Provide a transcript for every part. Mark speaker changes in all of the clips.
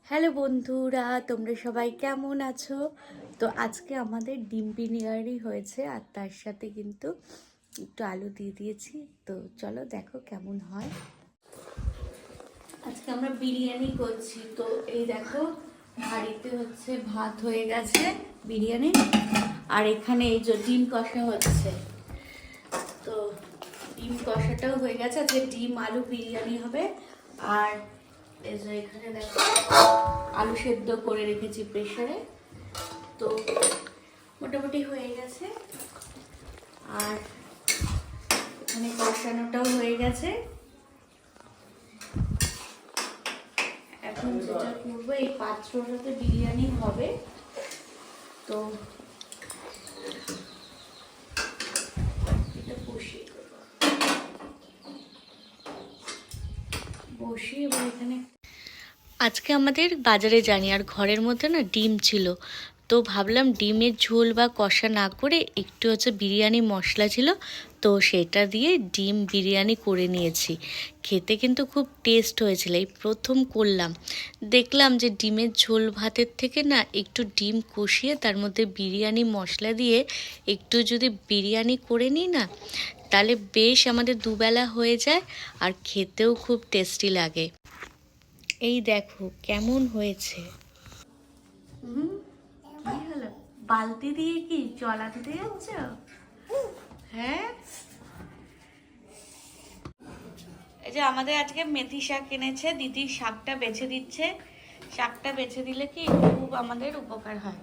Speaker 1: Hello বন্ধুরা, তোমরা সবাই কেমন আছো? তো আজকে আমাদের ডিম বিরিয়ানি হয়েছে আর তার সাথে কিন্তু একটু আলু দিয়ে দিয়েছি। তো চলো দেখো কেমন হয়। আজকে আমরা বিরিয়ানি করছি। তো এই দেখো হাঁড়িতে হচ্ছে ভাত হয়ে গেছে বিরিয়ানি, আর এখানে এই যে ডিম কষা হচ্ছে। তো ডিম কষাটাও হয়ে গেছে। আজকে ডিম আলু বিরিয়ানি হবে। আর এই যে এখানে দেখো আলু সেদ্ধ করে রেখেছি প্রেসারে। তো মোটামুটি হয়ে গেছে। আর এখানে কষানোটাও হয়ে গেছে। এখন যেটা করবো, এই পাত্রটাতে বিরিয়ানি হবে। তো এটা বসিয়ে এবার এখানে আজকে আমাদের বাজারে জানি, আর ঘরের মধ্যে না ডিম ছিল। তো ভাবলাম ডিমের ঝোল বা কষা না করে একটু হচ্ছে বিরিয়ানি মশলা ছিল, তো সেটা দিয়ে ডিম বিরিয়ানি করে নিয়েছি। খেতে কিন্তু খুব টেস্ট হয়েছিল, এই প্রথম করলাম। দেখলাম যে ডিমের ঝোল ভাতের থেকে না একটু ডিম কষিয়ে তার মধ্যে বিরিয়ানি মশলা দিয়ে একটু যদি বিরিয়ানি করে নিই না, তাহলে বেশ আমাদের দুবেলা হয়ে যায় আর খেতেও খুব টেস্টি লাগে। এই দেখো কেমন হয়েছে। কি হলো? বালতি দিয়ে কি জলা দিতে যাচ্ছ? হ্যাঁ, এই যে আমাদের আজকে মেথি শাক এনেছে দিদি, শাকটা বেছে দিচ্ছে। শাকটা বেছে দিলে কি খুব আমাদের উপকার হয়।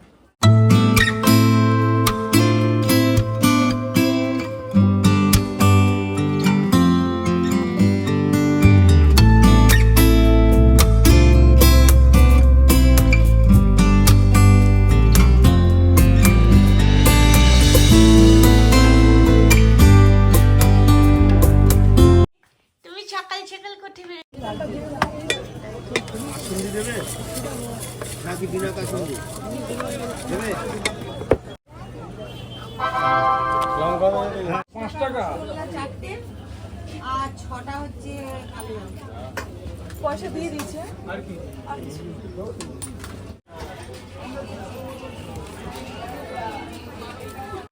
Speaker 2: নাকি বিনা কাসুন্দি দেবে? 5 টাকা
Speaker 3: আর 6টা হচ্ছে কালো পয়সা দিয়ে দিচ্ছে। আর কি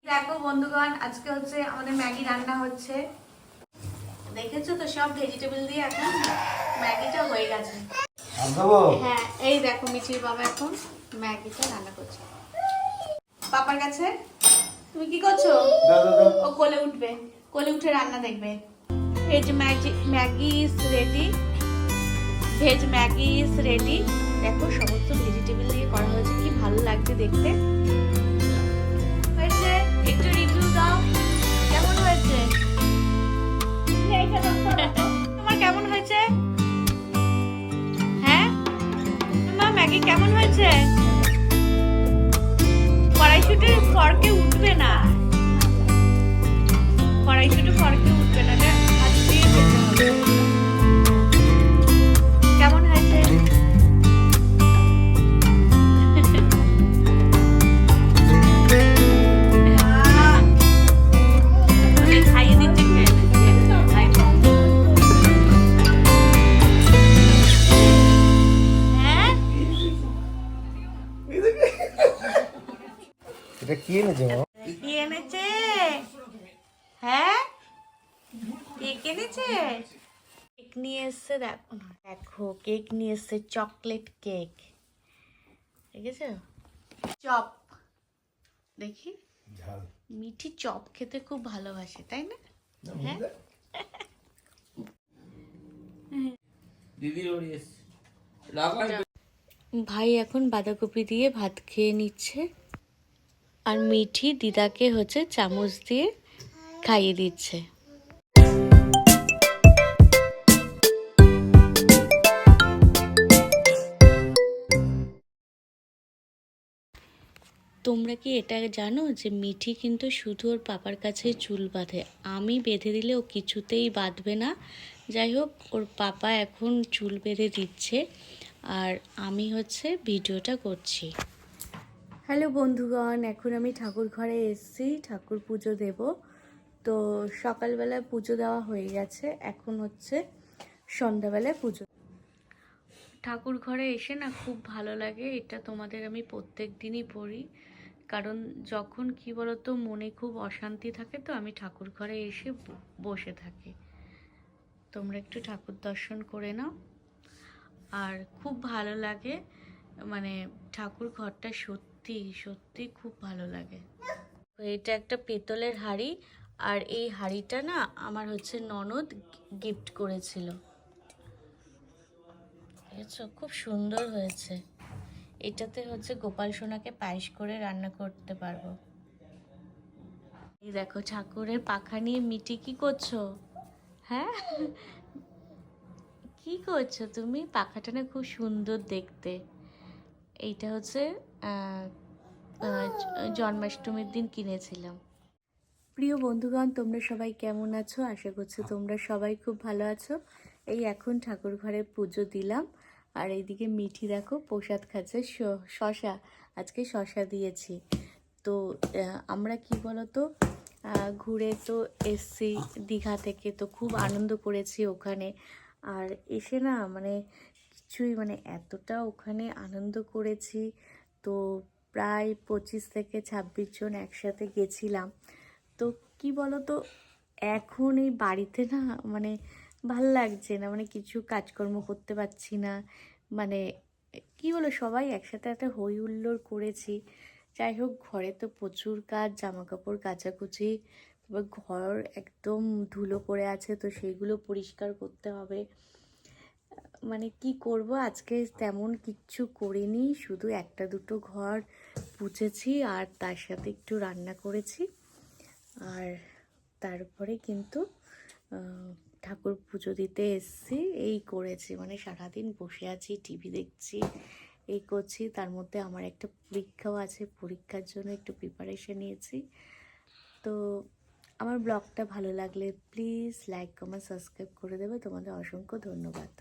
Speaker 1: দেখো বন্ধুগণ, আজকে হচ্ছে আমাদের ম্যাগি রান্না হচ্ছে। দেখেছো তো, সব ভেজিটেবল দিয়ে এখন ম্যাগিটা হয়ে গেছে। হ্যাঁ, এই দেখো মিচির বাবা এখন ম্যাগিটা রান্না করছে। পাপার কাছে তুমি কি করছো? ও কোলে উঠবে, কোলে উঠে রান্না দেখবে। Veg Maggi is ready. Veg Maggi is ready. দেখো সমস্ত ভেজিটেবল দিয়ে করা হয়েছে, কি ভালো লাগছে দেখতে। হয়েছে, একটু রিভিউ দাও, কেমন হয়েছে? তোমার কেমন হয়েছে? হ্যাঁ তোমার ম্যাগি কেমন হয়েছে? কড়াইশুটির ফর্কে উঠবে না, কড়াইশুটি ফর্কে উঠবে না, হাত দিয়ে খেতে হবে। কেমন হয়েছে? খাইয়ে দিচ্ছে,
Speaker 2: এটা কি এনেছে মা?
Speaker 1: কি এনেছে? হ্যাঁ, কেক এনেছে। কেক নিয়ে এসছে, দেখো না, দেখো কেক নিয়ে এসছে, চকলেট কেক। দেখেছো? চপ দেখি,
Speaker 2: ঝাল
Speaker 1: মিঠি চপ খেতে খুব ভালোবাসে, তাই না? হ্যাঁ,
Speaker 2: দিদি ওড়ি এসছে।
Speaker 1: ভাই এখন বাঁধাকপি দিয়ে ভাত খেয়ে নিচ্ছে, আর মিঠি দিদাকে হচ্ছে চামচ দিয়ে খাইয়ে দিচ্ছে। তোমরা কি এটা জানো যে মিঠি কিন্তু শুধু ওর পাপার কাছে চুল বাঁধে, আমি বেঁধে দিলে ও কিছুতেই বাঁধবে না। যাই হোক, ওর পাপা এখন চুল বেঁধে দিচ্ছে আর আমি হচ্ছে ভিডিওটা করছি। হ্যালো বন্ধুগণ, এখন আমি ঠাকুর ঘরে এসেছি, ঠাকুর পুজো দেব। তো সকালবেলা পুজো দেওয়া হয়ে গেছে, এখন হচ্ছে সন্ধ্যাবেলায় পুজো। ঠাকুর ঘরে এসে না খুব ভালো লাগে। এটা তোমাদের আমি প্রত্যেক দিনই পড়ি, কারণ যখন কি বলতো মনে খুব অশান্তি থাকে তো আমি ঠাকুর ঘরে এসে বসে থাকি। তোমরা একটু ঠাকুর দর্শন করে নাও, আর খুব ভালো লাগে। মানে ঠাকুর ঘরটা সত্যি সত্যি খুব ভালো লাগে। এটা একটা পেতলের হাঁড়ি, আর এই হাঁড়িটা না আমার হচ্ছে ননদ গিফট করেছিল। দেখেছো খুব সুন্দর হয়েছে। এটাতে হচ্ছে গোপাল সোনাকে পায়েস করে রান্না করতে পারবো। এই দেখো ঠাকুরের পাখা নিয়ে মিটি কি করছো? হ্যাঁ, কি করছো তুমি? পাখাটা না খুব সুন্দর দেখতে। এইটা হচ্ছে জন্মাষ্টমীর দিন কিনেছিলাম। প্রিয় বন্ধুগণ, তোমরা সবাই কেমন আছো? আশা করছি তোমরা সবাই খুব ভালো আছো। এই এখন ঠাকুর ঘরে পুজো দিলাম, আর এইদিকে মিঠি দেখো প্রসাদ খাচ্ছে শশা। আজকে শশা দিয়েছি। তো আমরা কি বলতো ঘুরে তো এসছি দীঘা থেকে, তো খুব আনন্দ করেছি ওখানে। আর এসে না মানে কিছুই মানে এতটা ওখানে আনন্দ করেছি। তো প্রায় 25 থেকে 26 জন একসাথে গেছিলাম। তো কি বলতো এখন এই বাড়িতে না মানে ভাল লাগছে না, মানে কিছু কাজকর্ম করতে পারছি না। মানে কি বলো, সবাই একসাথে একটা হই হুল্লোড় করেছি। যাই হোক, ঘরে তো প্রচুর কাজ, জামা কাপড় কাচাকুচি, এবার ঘর একদম ধুলো পড়ে আছে, তো সেইগুলো পরিষ্কার করতে হবে। মানে কি করব, আজকে তেমন কিচ্ছু করিনি, শুধু একটা দুটো ঘর পুছেছি আর তার সাথে একটু রান্না করেছি। আর তারপরে কিন্তু ঠাকুর পুজো দিতে এসছি, এই করেছি। মানে সারাদিন বসে আছি, টিভি দেখছি, এই করছি। তার মধ্যে আমার একটা পরীক্ষাও আছে, পরীক্ষার জন্য একটু প্রিপারেশন নিয়েছি। তো আমার ব্লগটা ভালো লাগলে প্লিজ লাইক কমেন্ট সাবস্ক্রাইব করে দেবে। তোমাদের অসংখ্য ধন্যবাদ।